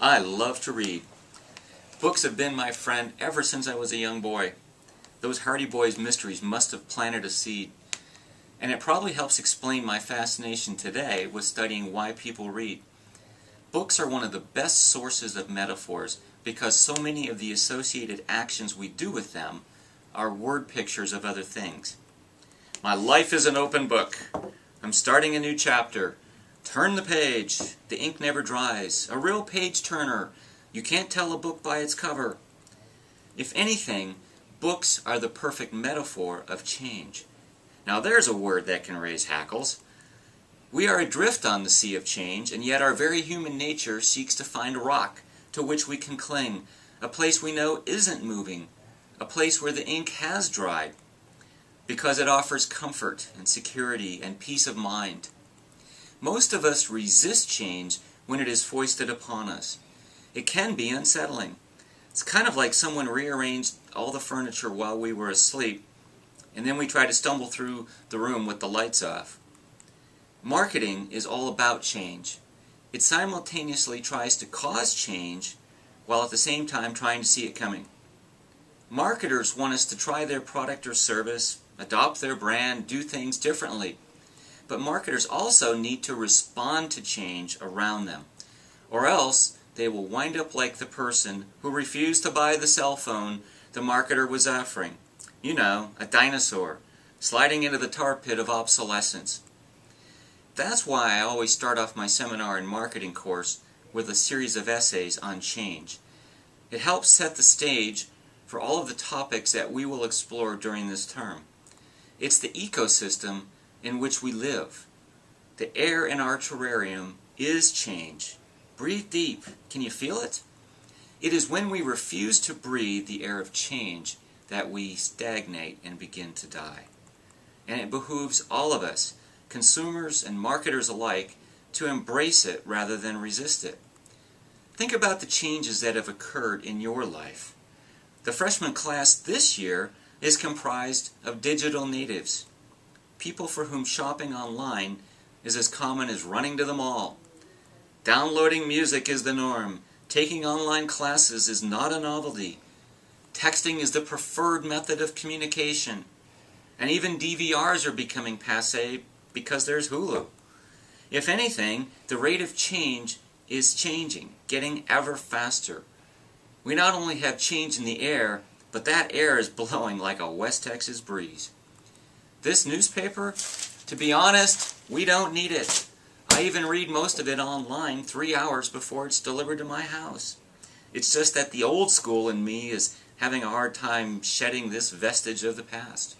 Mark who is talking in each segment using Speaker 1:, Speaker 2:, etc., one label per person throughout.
Speaker 1: I love to read. Books have been my friend ever since I was a young boy. Those Hardy Boys mysteries must have planted a seed. And it probably helps explain my fascination today with studying why people read. Books are one of the best sources of metaphors because so many of the associated actions we do with them are word pictures of other things. My life is an open book. I'm starting a new chapter. Turn the page. The ink never dries. A real page turner. You can't tell a book by its cover. If anything, books are the perfect metaphor of change. Now there's a word that can raise hackles. We are adrift on the sea of change, and yet our very human nature seeks to find a rock to which we can cling, a place we know isn't moving, a place where the ink has dried, because it offers comfort and security and peace of mind. Most of us resist change when it is foisted upon us. It can be unsettling. It's kind of like someone rearranged all the furniture while we were asleep, and then we try to stumble through the room with the lights off. Marketing is all about change. It simultaneously tries to cause change while at the same time trying to see it coming. Marketers want us to try their product or service, adopt their brand, do things differently. But marketers also need to respond to change around them, or else they will wind up like the person who refused to buy the cell phone the marketer was offering. You know, a dinosaur, sliding into the tar pit of obsolescence. That's why I always start off my seminar and marketing course with a series of essays on change. It helps set the stage for all of the topics that we will explore during this term. It's the ecosystem in which we live. The air in our terrarium is change. Breathe deep. Can you feel it? It is when we refuse to breathe the air of change that we stagnate and begin to die. And it behooves all of us, consumers and marketers alike, to embrace it rather than resist it. Think about the changes that have occurred in your life. The freshman class this year is comprised of digital natives, people for whom shopping online is as common as running to the mall. Downloading music is the norm. Taking online classes is not a novelty. Texting is the preferred method of communication. And even DVRs are becoming passé because there's Hulu. If anything, the rate of change is changing, getting ever faster. We not only have change in the air, but that air is blowing like a West Texas breeze. This newspaper, to be honest, we don't need it. I even read most of it online 3 hours before it's delivered to my house. It's just that the old school in me is having a hard time shedding this vestige of the past.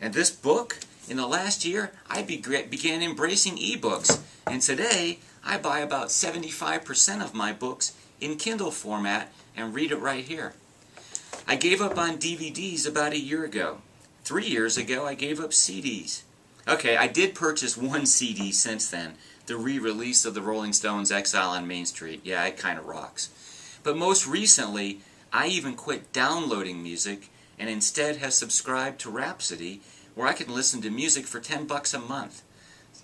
Speaker 1: And this book, in the last year, I began embracing ebooks, and today I buy about 75% of my books in Kindle format and read it right here. I gave up on DVDs about a year ago. 3 years ago, I gave up CDs. Okay, I did purchase one CD since then, the re-release of the Rolling Stones' Exile on Main Street. Yeah, it kind of rocks. But most recently, I even quit downloading music and instead have subscribed to Rhapsody, where I can listen to music for $10 a month.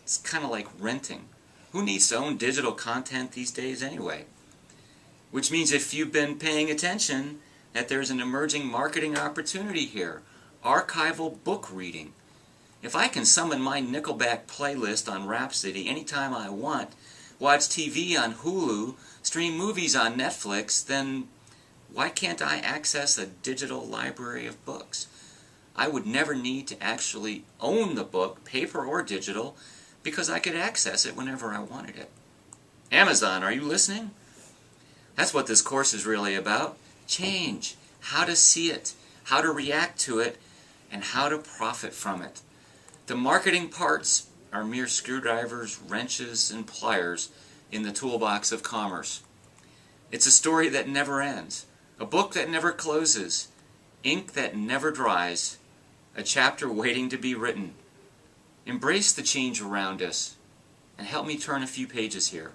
Speaker 1: It's kind of like renting. Who needs to own digital content these days anyway? Which means if you've been paying attention, that there's an emerging marketing opportunity here. Archival book reading. If I can summon my Nickelback playlist on Rhapsody anytime I want, watch TV on Hulu, stream movies on Netflix, then why can't I access a digital library of books? I would never need to actually own the book, paper or digital, because I could access it whenever I wanted it. Amazon, are you listening? That's what this course is really about. Change. How to see it, how to react to it, and how to profit from it. The marketing parts are mere screwdrivers, wrenches, and pliers in the toolbox of commerce. It's a story that never ends, a book that never closes, ink that never dries, a chapter waiting to be written. Embrace the change around us, and help me turn a few pages here.